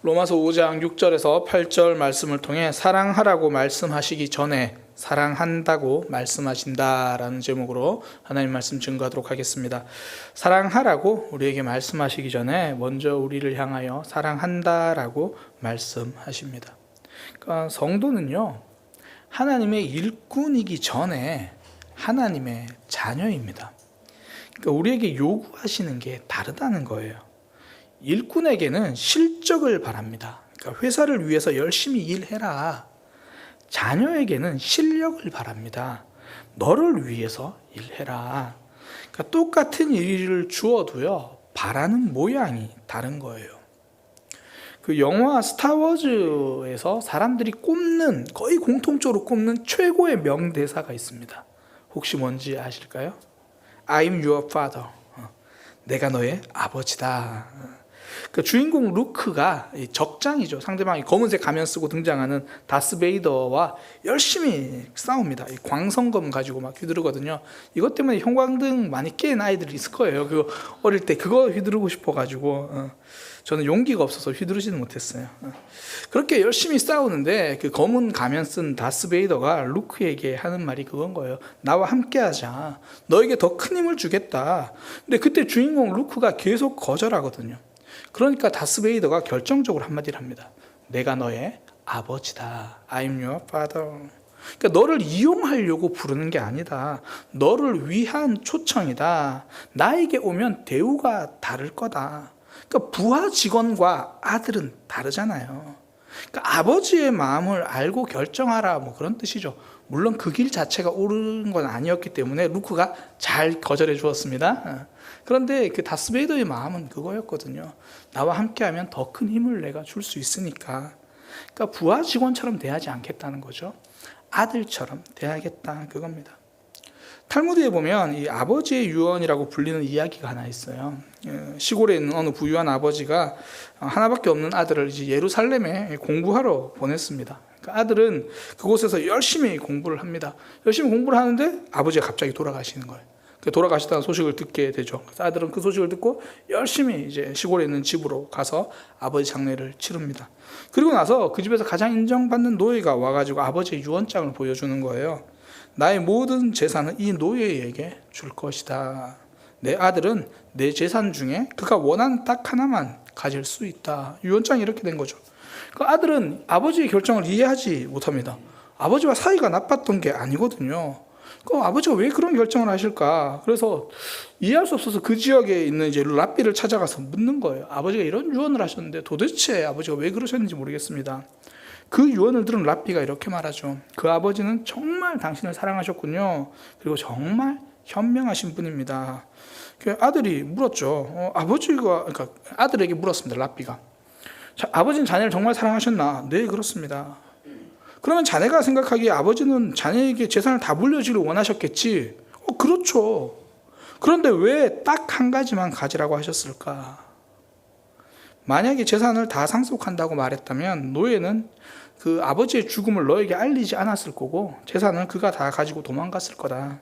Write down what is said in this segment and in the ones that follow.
로마서 5장 6절에서 8절 말씀을 통해 사랑하라고 말씀하시기 전에 사랑한다고 말씀하신다라는 제목으로 하나님 말씀 증거하도록 하겠습니다. 사랑하라고 우리에게 말씀하시기 전에 먼저 우리를 향하여 사랑한다라고 말씀하십니다. 그러니까 성도는요, 하나님의 일꾼이기 전에 하나님의 자녀입니다. 그러니까 우리에게 요구하시는 게 다르다는 거예요. 일꾼에게는 실적을 바랍니다. 그러니까 회사를 위해서 열심히 일해라. 자녀에게는 실력을 바랍니다. 너를 위해서 일해라. 그러니까 똑같은 일을 주어도요, 바라는 모양이 다른 거예요. 그 영화 스타워즈에서 사람들이 꼽는, 거의 공통적으로 꼽는 최고의 명대사가 있습니다. 혹시 뭔지 아실까요? I'm your father. 내가 너의 아버지다. 그 주인공 루크가 적장이죠. 상대방이 검은색 가면 쓰고 등장하는 다스베이더와 열심히 싸웁니다. 광선검 가지고 막 휘두르거든요. 이것 때문에 형광등 많이 깬 아이들이 있을 거예요. 그 어릴 때 그거 휘두르고 싶어가지고 저는 용기가 없어서 휘두르지는 못했어요. 그렇게 열심히 싸우는데 그 검은 가면 쓴 다스베이더가 루크에게 하는 말이 그건 거예요. 나와 함께하자. 너에게 더 큰 힘을 주겠다. 근데 그때 주인공 루크가 계속 거절하거든요. 그러니까 다스베이더가 결정적으로 한마디를 합니다. 내가 너의 아버지다. I'm your father. 그러니까 너를 이용하려고 부르는 게 아니다. 너를 위한 초청이다. 나에게 오면 대우가 다를 거다. 그러니까 부하 직원과 아들은 다르잖아요. 그러니까 아버지의 마음을 알고 결정하라, 뭐 그런 뜻이죠. 물론 그 길 자체가 옳은 건 아니었기 때문에 루크가 잘 거절해 주었습니다. 그런데 그 다스베이더의 마음은 그거였거든요. 나와 함께하면 더 큰 힘을 내가 줄 수 있으니까. 그러니까 부하 직원처럼 대하지 않겠다는 거죠. 아들처럼 대하겠다, 그겁니다. 탈무드에 보면 이 아버지의 유언이라고 불리는 이야기가 하나 있어요. 시골에 있는 어느 부유한 아버지가 하나밖에 없는 아들을 이제 예루살렘에 공부하러 보냈습니다. 그러니까 아들은 그곳에서 열심히 공부를 합니다. 열심히 공부를 하는데 아버지가 갑자기 돌아가시는 거예요. 돌아가시다는 소식을 듣게 되죠. 그래서 아들은 그 소식을 듣고 열심히 이제 시골에 있는 집으로 가서 아버지 장례를 치릅니다. 그리고 나서 그 집에서 가장 인정받는 노예가 와가지고 아버지의 유언장을 보여주는 거예요. 나의 모든 재산은 이 노예에게 줄 것이다. 내 아들은 내 재산 중에 그가 원하는 딱 하나만 가질 수 있다. 유언장이 이렇게 된 거죠. 그 아들은 아버지의 결정을 이해하지 못합니다. 아버지와 사이가 나빴던 게 아니거든요. 그 아버지가 왜 그런 결정을 하실까? 그래서 이해할 수 없어서 그 지역에 있는 이제 랍비를 찾아가서 묻는 거예요. 아버지가 이런 유언을 하셨는데 도대체 아버지가 왜 그러셨는지 모르겠습니다. 그 유언을 들은 랍비가 이렇게 말하죠. 그 아버지는 정말 당신을 사랑하셨군요. 그리고 정말 현명하신 분입니다. 아들이 물었죠. 그러니까 아들에게 물었습니다. 랍비가. 아버지는 자네를 정말 사랑하셨나? 네, 그렇습니다. 그러면 자네가 생각하기에 아버지는 자네에게 재산을 다 물려주기를 원하셨겠지? 그렇죠. 그런데 왜 딱 한 가지만 가지라고 하셨을까? 만약에 재산을 다 상속한다고 말했다면 노예는 그 아버지의 죽음을 너에게 알리지 않았을 거고 재산을 그가 다 가지고 도망갔을 거다.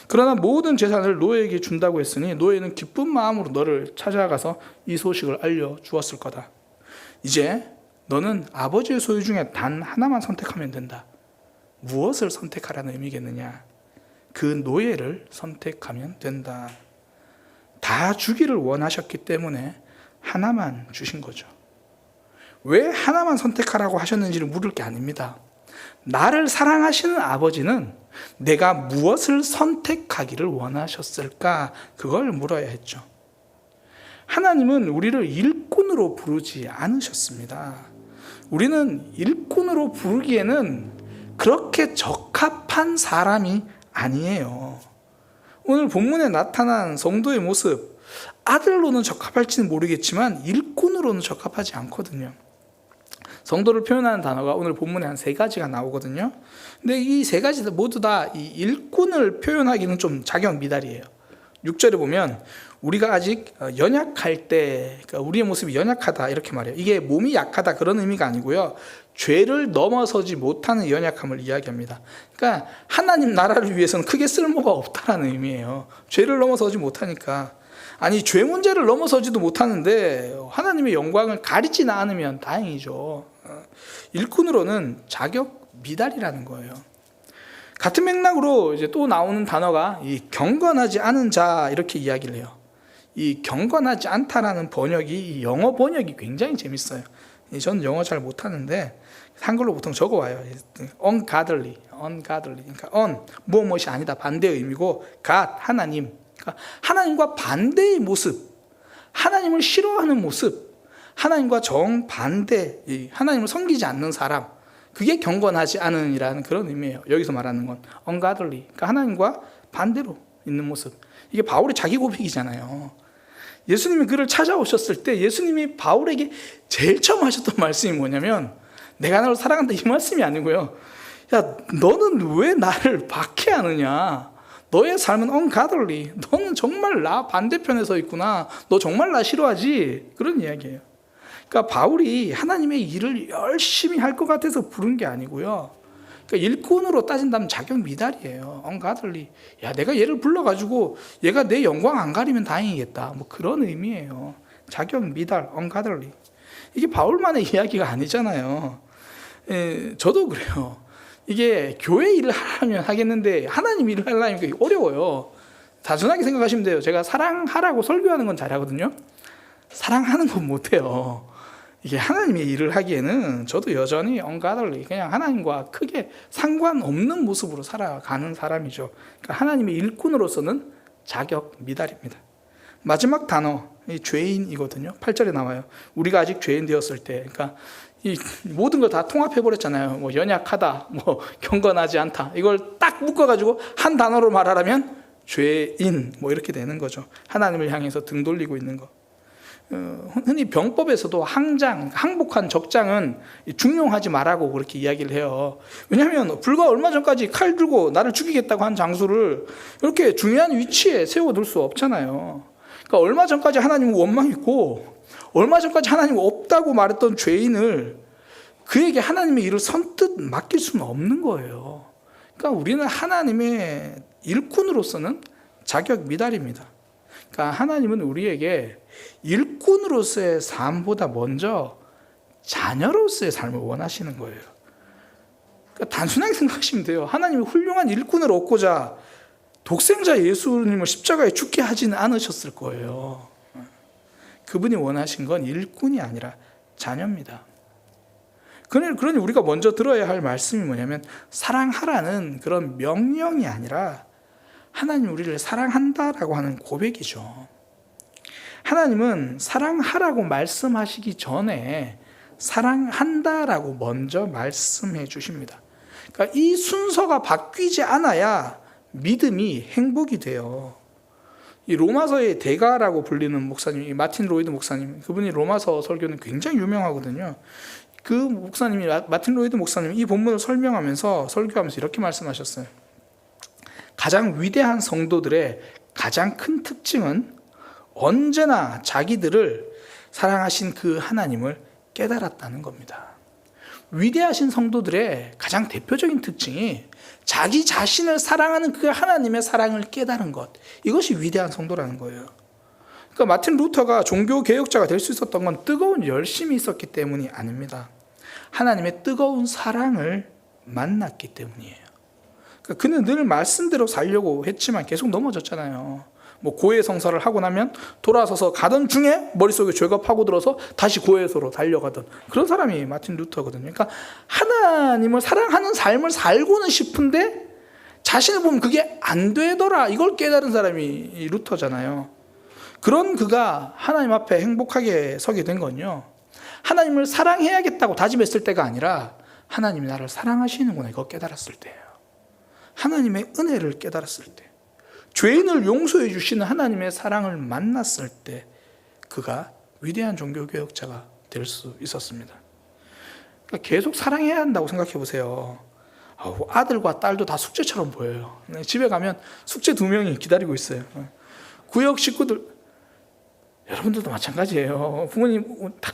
그러나 모든 재산을 노예에게 준다고 했으니 노예는 기쁜 마음으로 너를 찾아가서 이 소식을 알려주었을 거다. 이제 너는 아버지의 소유 중에 단 하나만 선택하면 된다. 무엇을 선택하라는 의미겠느냐? 그 노예를 선택하면 된다. 다 주기를 원하셨기 때문에 하나만 주신 거죠. 왜 하나만 선택하라고 하셨는지를 물을 게 아닙니다. 나를 사랑하시는 아버지는 내가 무엇을 선택하기를 원하셨을까? 그걸 물어야 했죠. 하나님은 우리를 일꾼으로 부르지 않으셨습니다. 우리는 일꾼으로 부르기에는 그렇게 적합한 사람이 아니에요. 오늘 본문에 나타난 성도의 모습, 아들로는 적합할지는 모르겠지만 일꾼으로는 적합하지 않거든요. 성도를 표현하는 단어가 오늘 본문에 한 3가지가 나오거든요. 근데 이 3가지 모두 다 이 일꾼을 표현하기는 좀 작용 미달이에요. 6절에 보면 우리가 아직 연약할 때, 그러니까 우리의 모습이 연약하다 이렇게 말해요. 이게 몸이 약하다 그런 의미가 아니고요, 죄를 넘어서지 못하는 연약함을 이야기합니다. 그러니까 하나님 나라를 위해서는 크게 쓸모가 없다는 의미예요. 죄를 넘어서지 못하니까. 아니 죄 문제를 넘어서지도 못하는데 하나님의 영광을 가리지는 않으면 다행이죠. 일꾼으로는 자격 미달이라는 거예요. 같은 맥락으로 이제 또 나오는 단어가 이 경건하지 않은 자 이렇게 이야기를 해요. 이 경건하지 않다라는 번역이 영어 번역이 굉장히 재밌어요. 저는 영어 잘 못하는데 한글로 보통 적어와요. ungodly. 그러니까 무엇이 아니다 반대의 의미고 God 하나님. 그러니까 하나님과 반대의 모습, 하나님을 싫어하는 모습, 하나님과 정반대, 하나님을 섬기지 않는 사람, 그게 경건하지 않은이라는 그런 의미예요. 여기서 말하는 건 ungodly. 그러니까 하나님과 반대로 있는 모습. 이게 바울의 자기 고백이잖아요. 예수님이 그를 찾아오셨을 때 예수님이 바울에게 제일 처음 하셨던 말씀이 뭐냐면 내가 너를 사랑한다 이 말씀이 아니고요. 야, 너는 왜 나를 박해하느냐? 너의 삶은 ungodly. 너는 정말 나 반대편에 서 있구나. 너 정말 나 싫어하지? 그런 이야기예요. 그러니까 바울이 하나님의 일을 열심히 할 것 같아서 부른 게 아니고요. 그러니까 일꾼으로 따진다면 자격 미달이에요. ungodly. 야, 내가 얘를 불러가지고 얘가 내 영광 안 가리면 다행이겠다. 뭐 그런 의미예요. 자격 미달, ungodly. 이게 바울만의 이야기가 아니잖아요. 저도 그래요. 이게 교회 일을 하면 하겠는데 하나님 일을 하려면 그게 어려워요. 단순하게 생각하시면 돼요. 제가 사랑하라고 설교하는 건 잘하거든요. 사랑하는 건 못해요. 이게 하나님의 일을 하기에는 저도 여전히 ungodly, 그냥 하나님과 크게 상관없는 모습으로 살아가는 사람이죠. 그러니까 하나님의 일꾼으로서는 자격 미달입니다. 마지막 단어, 이 죄인이거든요. 8절에 나와요. 우리가 아직 죄인 되었을 때, 그러니까 이 모든 걸 다 통합해버렸잖아요. 뭐 연약하다, 뭐 경건하지 않다. 이걸 딱 묶어가지고 한 단어로 말하라면 죄인, 뭐 이렇게 되는 거죠. 하나님을 향해서 등 돌리고 있는 거. 흔히 병법에서도 항복한 적장은 중용하지 말라고 그렇게 이야기를 해요. 왜냐하면 불과 얼마 전까지 칼 들고 나를 죽이겠다고 한 장수를 이렇게 중요한 위치에 세워둘 수 없잖아요. 그러니까 얼마 전까지 하나님은 원망했고 얼마 전까지 하나님 없다고 말했던 죄인을 그에게 하나님의 일을 선뜻 맡길 수는 없는 거예요. 그러니까 우리는 하나님의 일꾼으로서는 자격 미달입니다. 그러니까 하나님은 우리에게 일꾼으로서의 삶보다 먼저 자녀로서의 삶을 원하시는 거예요. 그러니까 단순하게 생각하시면 돼요. 하나님이 훌륭한 일꾼을 얻고자 독생자 예수님을 십자가에 죽게 하지는 않으셨을 거예요. 그분이 원하신 건 일꾼이 아니라 자녀입니다. 그러니 우리가 먼저 들어야 할 말씀이 뭐냐면 사랑하라는 그런 명령이 아니라 하나님 우리를 사랑한다라고 하는 고백이죠. 하나님은 사랑하라고 말씀하시기 전에 사랑한다라고 먼저 말씀해 주십니다. 그러니까 이 순서가 바뀌지 않아야 믿음이 행복이 돼요. 이 로마서의 대가라고 불리는 목사님, 마틴 로이드 목사님, 그분이 로마서 설교는 굉장히 유명하거든요. 그 목사님이, 마틴 로이드 목사님이 이 본문을 설교하면서 이렇게 말씀하셨어요. 가장 위대한 성도들의 가장 큰 특징은 언제나 자기들을 사랑하신 그 하나님을 깨달았다는 겁니다. 위대하신 성도들의 가장 대표적인 특징이 자기 자신을 사랑하는 그 하나님의 사랑을 깨달은 것, 이것이 위대한 성도라는 거예요. 그러니까 마틴 루터가 종교 개혁자가 될 수 있었던 건 뜨거운 열심이 있었기 때문이 아닙니다. 하나님의 뜨거운 사랑을 만났기 때문이에요. 그러니까 그는 늘 말씀대로 살려고 했지만 계속 넘어졌잖아요. 뭐 고해성사를 하고 나면 돌아서서 가던 중에 머릿속에 죄가 파고들어서 다시 고해소로 달려가던 그런 사람이 마틴 루터거든요. 그러니까 하나님을 사랑하는 삶을 살고는 싶은데 자신을 보면 그게 안 되더라, 이걸 깨달은 사람이 루터잖아요. 그런 그가 하나님 앞에 행복하게 서게 된 건요, 하나님을 사랑해야겠다고 다짐했을 때가 아니라 하나님이 나를 사랑하시는구나, 이거 깨달았을 때예요. 하나님의 은혜를 깨달았을 때, 죄인을 용서해 주시는 하나님의 사랑을 만났을 때 그가 위대한 종교개혁자가 될 수 있었습니다. 그러니까 계속 사랑해야 한다고 생각해 보세요. 아들과 딸도 다 숙제처럼 보여요. 집에 가면 숙제 2명이 기다리고 있어요. 구역 식구들, 여러분들도 마찬가지예요. 부모님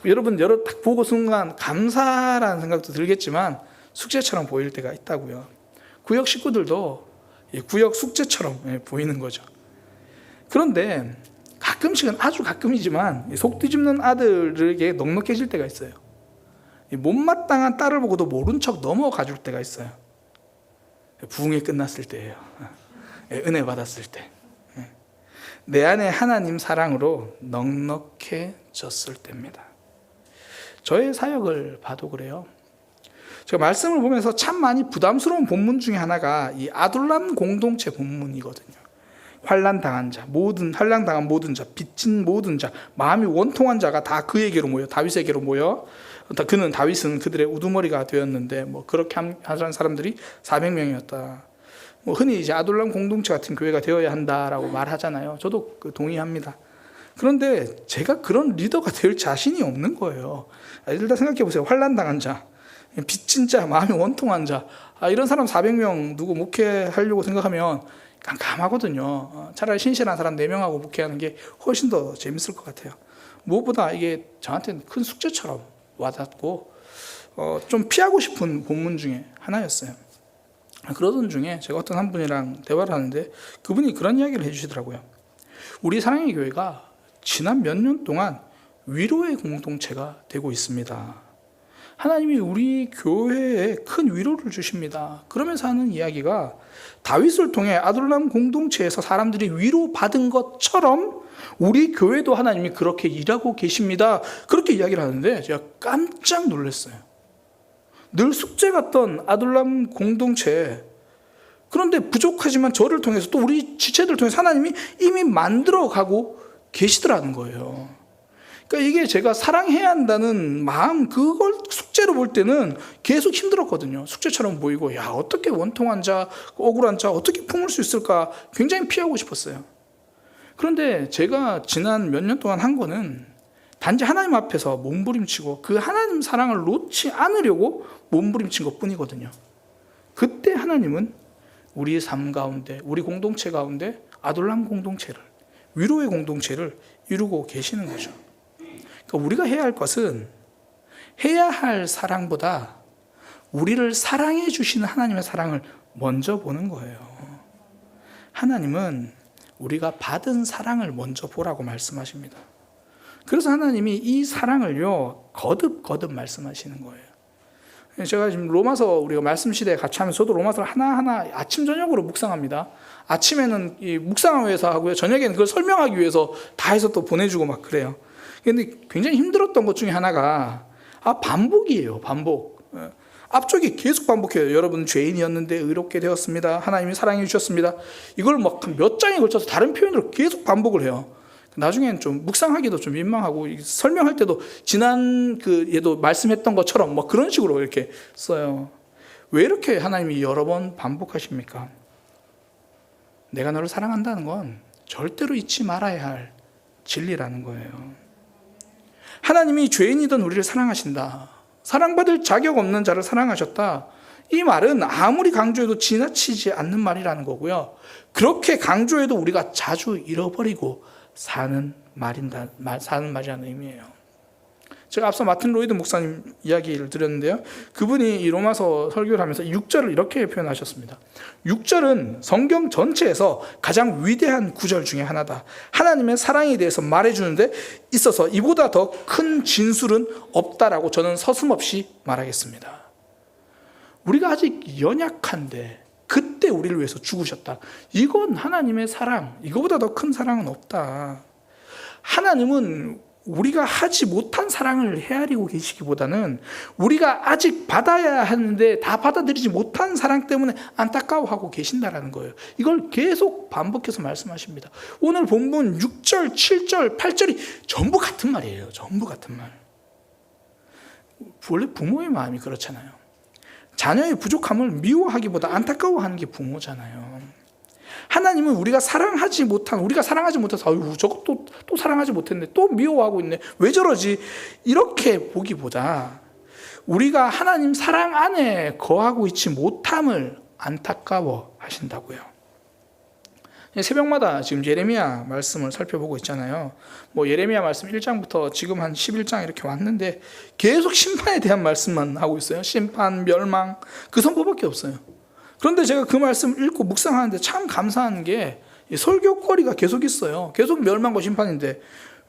여러분 딱 보고 순간 감사라는 생각도 들겠지만 숙제처럼 보일 때가 있다고요. 구역 식구들도 구역 숙제처럼 보이는 거죠. 그런데 가끔씩은, 아주 가끔이지만 속 뒤집는 아들에게 넉넉해질 때가 있어요. 못마땅한 딸을 보고도 모른 척 넘어가 줄 때가 있어요. 부흥이 끝났을 때예요. 은혜 받았을 때. 내 안에 하나님 사랑으로 넉넉해졌을 때입니다. 저의 사역을 봐도 그래요. 제가 말씀을 보면서 참 많이 부담스러운 본문 중에 하나가 이 아둘람 공동체 본문이거든요. 환난당한 자, 환난당한 모든 자, 빚진 모든 자, 마음이 원통한 자가 다 그에게로 모여, 다윗에게로 모여, 다윗은 그들의 우두머리가 되었는데, 그렇게 하는 사람들이 400명이었다. 흔히 이제 아둘람 공동체 같은 교회가 되어야 한다라고 말하잖아요. 저도 동의합니다. 그런데 제가 그런 리더가 될 자신이 없는 거예요. 일단 생각해 보세요. 환난당한 자, 빚진 자, 마음이 원통한 자, 이런 사람 400명 누구 목회하려고 생각하면 깜깜하거든요. 차라리 신실한 사람 4명하고 목회하는 게 훨씬 더 재밌을 것 같아요. 무엇보다 이게 저한테는 큰 숙제처럼 와닿고 좀 피하고 싶은 본문 중에 하나였어요. 그러던 중에 제가 어떤 한 분이랑 대화를 하는데 그분이 그런 이야기를 해주시더라고요. 우리 사랑의 교회가 지난 몇 년 동안 위로의 공동체가 되고 있습니다. 하나님이 우리 교회에 큰 위로를 주십니다. 그러면서 하는 이야기가 다윗을 통해 아둘람 공동체에서 사람들이 위로받은 것처럼 우리 교회도 하나님이 그렇게 일하고 계십니다. 그렇게 이야기를 하는데 제가 깜짝 놀랐어요. 늘 숙제 같던 아둘람 공동체, 그런데 부족하지만 저를 통해서 또 우리 지체들 통해서 하나님이 이미 만들어가고 계시더라는 거예요. 그러니까 이게 제가 사랑해야 한다는 마음, 그걸 숙제로 볼 때는 계속 힘들었거든요. 숙제처럼 보이고, 어떻게 원통한 자, 억울한 자 어떻게 품을 수 있을까 굉장히 피하고 싶었어요. 그런데 제가 지난 몇 년 동안 한 거는 단지 하나님 앞에서 몸부림치고 그 하나님 사랑을 놓지 않으려고 몸부림친 것뿐이거든요. 그때 하나님은 우리의 삶 가운데, 우리 공동체 가운데 아둘람 공동체를, 위로의 공동체를 이루고 계시는 거죠. 그러니까 우리가 해야 할 것은 해야 할 사랑보다 우리를 사랑해 주시는 하나님의 사랑을 먼저 보는 거예요. 하나님은 우리가 받은 사랑을 먼저 보라고 말씀하십니다. 그래서 하나님이 이 사랑을요 거듭 말씀하시는 거예요. 제가 지금 로마서 우리가 말씀 시대에 같이 하면서 저도 로마서를 하나하나 아침 저녁으로 묵상합니다. 아침에는 이 묵상하기 위해서 하고요, 저녁에는 그걸 설명하기 위해서 다 해서 또 보내주고 막 그래요. 근데 굉장히 힘들었던 것 중에 하나가 반복이에요. 반복. 앞쪽이 계속 반복해요. 여러분 죄인이었는데 의롭게 되었습니다. 하나님이 사랑해 주셨습니다. 이걸 막 몇 장에 걸쳐서 다른 표현으로 계속 반복을 해요. 나중에는 좀 묵상하기도 좀 민망하고 설명할 때도 지난 얘도 말씀했던 것처럼 그런 식으로 이렇게 써요. 왜 이렇게 하나님이 여러 번 반복하십니까? 내가 너를 사랑한다는 건 절대로 잊지 말아야 할 진리라는 거예요. 하나님이 죄인이던 우리를 사랑하신다. 사랑받을 자격 없는 자를 사랑하셨다. 이 말은 아무리 강조해도 지나치지 않는 말이라는 거고요. 그렇게 강조해도 우리가 자주 잃어버리고 사는 말이라는 의미예요. 제가 앞서 마틴 로이드 목사님 이야기를 드렸는데요. 그분이 이 로마서 설교를 하면서 6절을 이렇게 표현하셨습니다. 6절은 성경 전체에서 가장 위대한 구절 중에 하나다. 하나님의 사랑에 대해서 말해주는데 있어서 이보다 더 큰 진술은 없다라고 저는 서슴없이 말하겠습니다. 우리가 아직 연약한데 그때 우리를 위해서 죽으셨다. 이건 하나님의 사랑, 이거보다 더 큰 사랑은 없다. 하나님은 우리가 하지 못한 사랑을 헤아리고 계시기보다는 우리가 아직 받아야 하는데 다 받아들이지 못한 사랑 때문에 안타까워하고 계신다라는 거예요. 이걸 계속 반복해서 말씀하십니다. 오늘 본문 6절, 7절, 8절이 전부 같은 말이에요. 전부 같은 말. 원래 부모의 마음이 그렇잖아요. 자녀의 부족함을 미워하기보다 안타까워하는 게 부모잖아요. 하나님은 우리가 사랑하지 못해서 아유 저거 또 사랑하지 못했네, 또 미워하고 있네, 왜 저러지, 이렇게 보기보다 우리가 하나님 사랑 안에 거하고 있지 못함을 안타까워 하신다고요. 새벽마다 지금 예레미야 말씀을 살펴보고 있잖아요. 예레미야 말씀 1장부터 지금 한 11장 이렇게 왔는데 계속 심판에 대한 말씀만 하고 있어요. 심판, 멸망, 그 선포밖에 없어요. 그런데 제가 그 말씀 읽고 묵상하는데 참 감사한 게 이 설교거리가 계속 있어요. 계속 멸망과 심판인데,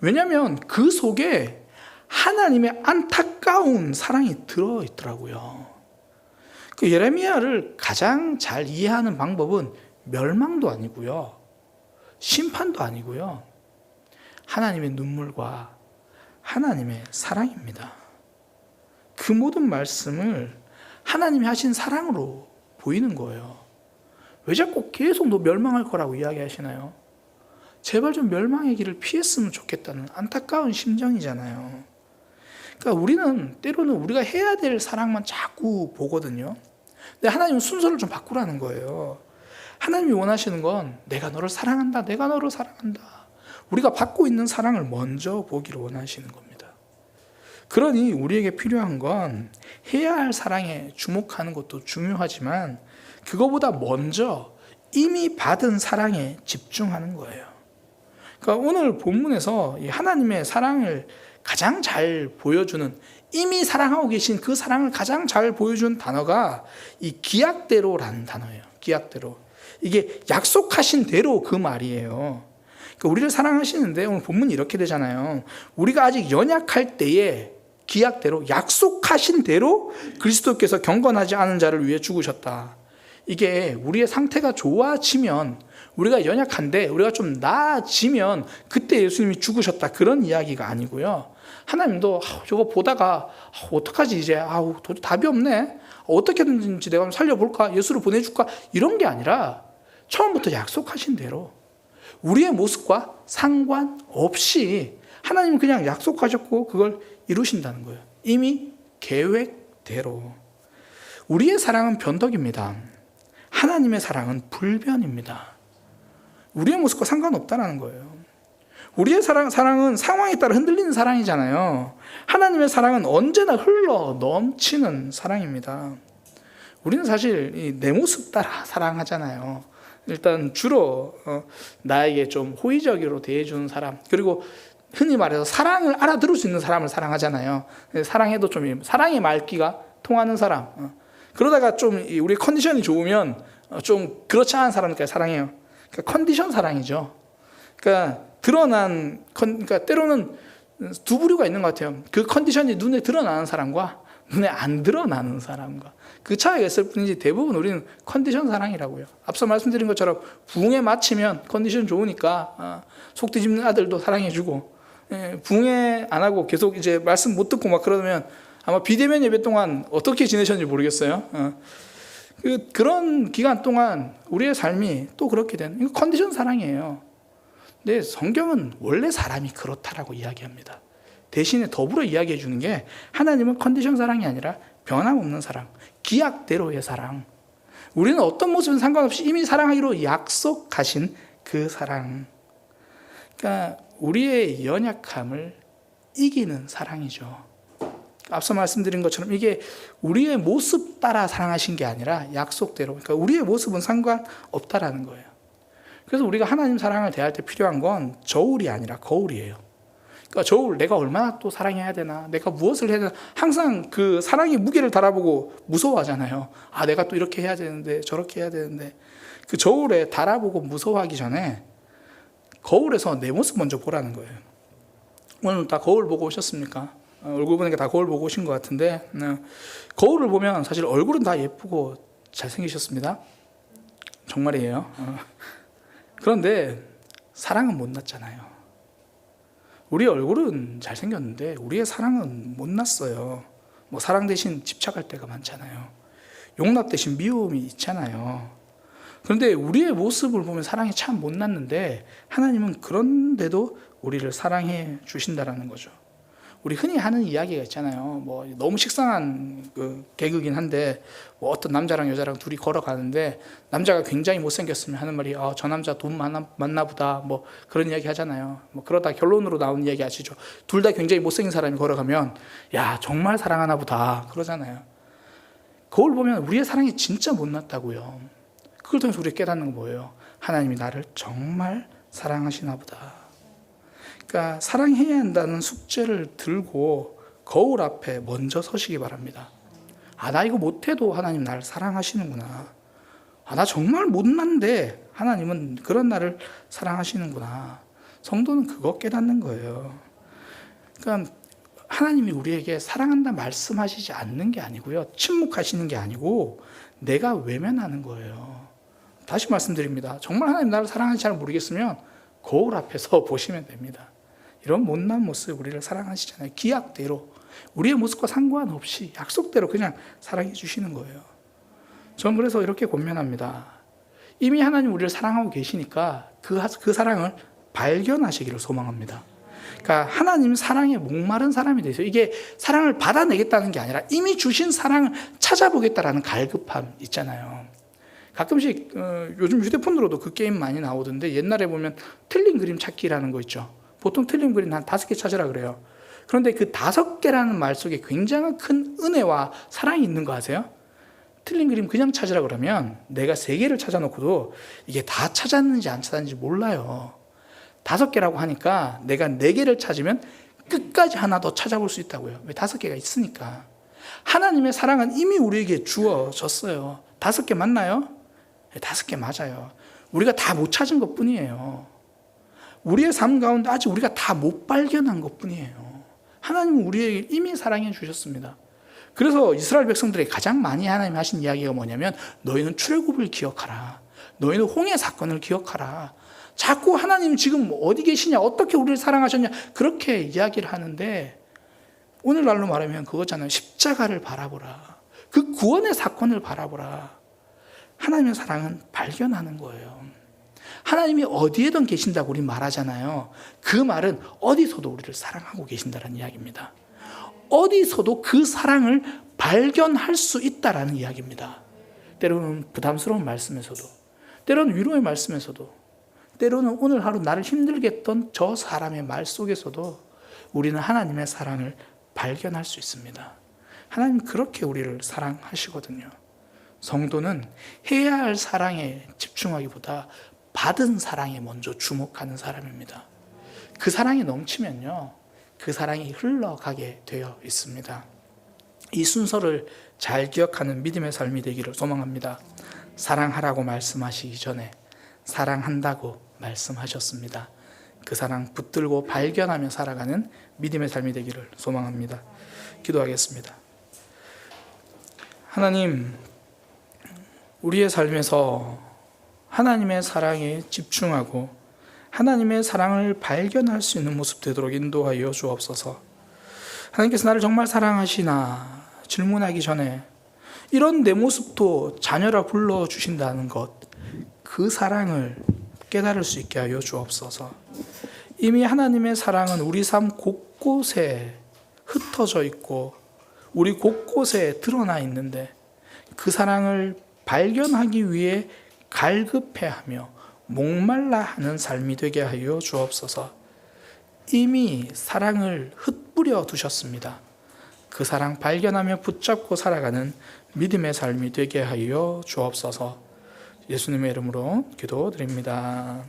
왜냐하면 그 속에 하나님의 안타까운 사랑이 들어있더라고요. 그 예레미야를 가장 잘 이해하는 방법은 멸망도 아니고요, 심판도 아니고요, 하나님의 눈물과 하나님의 사랑입니다. 그 모든 말씀을 하나님이 하신 사랑으로 보이는 거예요. 왜 자꾸 계속 너 멸망할 거라고 이야기하시나요? 제발 좀 멸망의 길을 피했으면 좋겠다는 안타까운 심정이잖아요. 그러니까 우리는 때로는 우리가 해야 될 사랑만 자꾸 보거든요. 근데 하나님은 순서를 좀 바꾸라는 거예요. 하나님이 원하시는 건 내가 너를 사랑한다, 내가 너를 사랑한다. 우리가 받고 있는 사랑을 먼저 보기를 원하시는 겁니다. 그러니 우리에게 필요한 건 해야 할 사랑에 주목하는 것도 중요하지만 그거보다 먼저 이미 받은 사랑에 집중하는 거예요. 그러니까 오늘 본문에서 하나님의 사랑을 가장 잘 보여주는, 이미 사랑하고 계신 그 사랑을 가장 잘 보여주는 단어가 이 기약대로라는 단어예요. 기약대로. 이게 약속하신 대로 그 말이에요. 그러니까 우리를 사랑하시는데 오늘 본문이 이렇게 되잖아요. 우리가 아직 연약할 때에 기약대로, 약속하신 대로 그리스도께서 경건하지 않은 자를 위해 죽으셨다. 이게 우리의 상태가 좋아지면, 우리가 연약한데 우리가 좀 나아지면 그때 예수님이 죽으셨다, 그런 이야기가 아니고요. 하나님도 저거 보다가 어떡하지 이제, 도저히 답이 없네, 어떻게든지 내가 좀 살려볼까, 예수를 보내줄까, 이런 게 아니라 처음부터 약속하신 대로 우리의 모습과 상관없이 하나님은 그냥 약속하셨고 그걸 이루신다는 거예요. 이미 계획대로. 우리의 사랑은 변덕입니다. 하나님의 사랑은 불변입니다. 우리의 모습과 상관없다는 거예요. 우리의 사랑은 상황에 따라 흔들리는 사랑이잖아요. 하나님의 사랑은 언제나 흘러 넘치는 사랑입니다. 우리는 사실 내 모습 따라 사랑하잖아요. 일단 주로 나에게 좀 호의적으로 대해주는 사람, 그리고 흔히 말해서 사랑을 알아들을 수 있는 사람을 사랑하잖아요. 사랑해도 좀 사랑의 말귀가 통하는 사람, 그러다가 좀 우리 컨디션이 좋으면 좀 그렇지 않은 사람까지 사랑해요. 그러니까 컨디션 사랑이죠. 그러니까 그러니까 때로는 두 부류가 있는 것 같아요. 그 컨디션이 눈에 드러나는 사람과 눈에 안 드러나는 사람과 그 차이가 있을 뿐이지 대부분 우리는 컨디션 사랑이라고요. 앞서 말씀드린 것처럼 부흥에 맞추면 컨디션 좋으니까 속 뒤집는 아들도 사랑해주고, 부흥회 안 하고 계속 이제 말씀 못 듣고 막 그러면 아마 비대면 예배 동안 어떻게 지내셨는지 모르겠어요. 그런 기간 동안 우리의 삶이 또 그렇게 되는, 이거 컨디션 사랑이에요. 근데 성경은 원래 사람이 그렇다라고 이야기합니다. 대신에 더불어 이야기해 주는 게 하나님은 컨디션 사랑이 아니라 변함없는 사랑, 기약대로의 사랑. 우리는 어떤 모습은 상관없이 이미 사랑하기로 약속하신 그 사랑. 그러니까 우리의 연약함을 이기는 사랑이죠. 앞서 말씀드린 것처럼 이게 우리의 모습 따라 사랑하신 게 아니라 약속대로, 그러니까 우리의 모습은 상관없다라는 거예요. 그래서 우리가 하나님 사랑을 대할 때 필요한 건 저울이 아니라 거울이에요. 그러니까 저울, 내가 얼마나 또 사랑해야 되나, 내가 무엇을 해야 되나, 항상 그 사랑의 무게를 달아보고 무서워하잖아요. 내가 또 이렇게 해야 되는데 저렇게 해야 되는데, 그 저울에 달아보고 무서워하기 전에 거울에서 내 모습 먼저 보라는 거예요. 오늘 다 거울 보고 오셨습니까? 얼굴 보니까 다 거울 보고 오신 것 같은데, 거울을 보면 사실 얼굴은 다 예쁘고 잘생기셨습니다. 정말이에요. 그런데 사랑은 못났잖아요. 우리 얼굴은 잘생겼는데 우리의 사랑은 못났어요. 뭐 사랑 대신 집착할 때가 많잖아요. 용납 대신 미움이 있잖아요. 그런데 우리의 모습을 보면 사랑이 참 못났는데 하나님은 그런데도 우리를 사랑해 주신다라는 거죠. 우리 흔히 하는 이야기가 있잖아요. 뭐 너무 식상한 그 개그긴 한데, 뭐 어떤 남자랑 여자랑 둘이 걸어가는데 남자가 굉장히 못생겼으면 하는 말이 저 남자 돈 많나 보다, 뭐 그런 이야기 하잖아요. 뭐 그러다 결론으로 나오는 이야기 아시죠? 둘 다 굉장히 못생긴 사람이 걸어가면 야 정말 사랑하나 보다 그러잖아요. 거울 보면 우리의 사랑이 진짜 못났다고요. 그걸 통해서 우리가 깨닫는 건 뭐예요? 하나님이 나를 정말 사랑하시나 보다. 그러니까 사랑해야 한다는 숙제를 들고 거울 앞에 먼저 서시기 바랍니다. 나 이거 못해도 하나님 나를 사랑하시는구나. 나 정말 못난데 하나님은 그런 나를 사랑하시는구나. 성도는 그거 깨닫는 거예요. 그러니까 하나님이 우리에게 사랑한다 말씀하시지 않는 게 아니고요. 침묵하시는 게 아니고 내가 외면하는 거예요. 다시 말씀드립니다. 정말 하나님 나를 사랑하는지 잘 모르겠으면 거울 앞에서 보시면 됩니다. 이런 못난 모습 우리를 사랑하시잖아요. 기약대로 우리의 모습과 상관없이 약속대로 그냥 사랑해 주시는 거예요. 저는 그래서 이렇게 권면합니다. 이미 하나님 우리를 사랑하고 계시니까 그 사랑을 발견하시기를 소망합니다. 그러니까 하나님 사랑에 목마른 사람이 되세요. 이게 사랑을 받아내겠다는 게 아니라 이미 주신 사랑을 찾아보겠다라는 갈급함 있잖아요. 가끔씩 요즘 휴대폰으로도 그 게임 많이 나오던데 옛날에 보면 틀린 그림 찾기라는 거 있죠. 보통 틀린 그림 한 5개 찾으라 그래요. 그런데 그 5개라는 말 속에 굉장히 큰 은혜와 사랑이 있는 거 아세요? 틀린 그림 그냥 찾으라 그러면 내가 3개를 찾아놓고도 이게 다 찾았는지 안 찾았는지 몰라요. 5개라고 하니까 내가 4개를 찾으면 끝까지 하나 더 찾아볼 수 있다고요. 왜? 5개가 있으니까. 하나님의 사랑은 이미 우리에게 주어졌어요. 5개 맞나요? 5개 맞아요. 우리가 다 못 찾은 것 뿐이에요. 우리의 삶 가운데 아직 우리가 다 못 발견한 것 뿐이에요. 하나님은 우리에게 이미 사랑해 주셨습니다. 그래서 이스라엘 백성들에게 가장 많이 하나님 하신 이야기가 뭐냐면 너희는 출애굽을 기억하라. 너희는 홍해 사건을 기억하라. 자꾸 하나님 지금 어디 계시냐, 어떻게 우리를 사랑하셨냐 그렇게 이야기를 하는데 오늘날로 말하면 그거잖아요. 십자가를 바라보라. 그 구원의 사건을 바라보라. 하나님의 사랑은 발견하는 거예요. 하나님이 어디에든 계신다고 우리 말하잖아요. 그 말은 어디서도 우리를 사랑하고 계신다는 이야기입니다. 어디서도 그 사랑을 발견할 수 있다라는 이야기입니다. 때로는 부담스러운 말씀에서도, 때로는 위로의 말씀에서도, 때로는 오늘 하루 나를 힘들게 했던 저 사람의 말 속에서도 우리는 하나님의 사랑을 발견할 수 있습니다. 하나님 그렇게 우리를 사랑하시거든요. 성도는 해야 할 사랑에 집중하기보다 받은 사랑에 먼저 주목하는 사람입니다. 그 사랑이 넘치면요, 그 사랑이 흘러가게 되어 있습니다. 이 순서를 잘 기억하는 믿음의 삶이 되기를 소망합니다. 사랑하라고 말씀하시기 전에 사랑한다고 말씀하셨습니다. 그 사랑 붙들고 발견하며 살아가는 믿음의 삶이 되기를 소망합니다. 기도하겠습니다. 하나님, 우리의 삶에서 하나님의 사랑에 집중하고 하나님의 사랑을 발견할 수 있는 모습 되도록 인도하여 주옵소서. 하나님께서 나를 정말 사랑하시나 질문하기 전에 이런 내 모습도 자녀라 불러주신다는 것, 그 사랑을 깨달을 수 있게 하여 주옵소서. 이미 하나님의 사랑은 우리 삶 곳곳에 흩어져 있고 우리 곳곳에 드러나 있는데 그 사랑을 발견하기 위해 갈급해하며 목말라 하는 삶이 되게 하여 주옵소서. 이미 사랑을 흩뿌려 두셨습니다. 그 사랑 발견하며 붙잡고 살아가는 믿음의 삶이 되게 하여 주옵소서. 예수님의 이름으로 기도드립니다.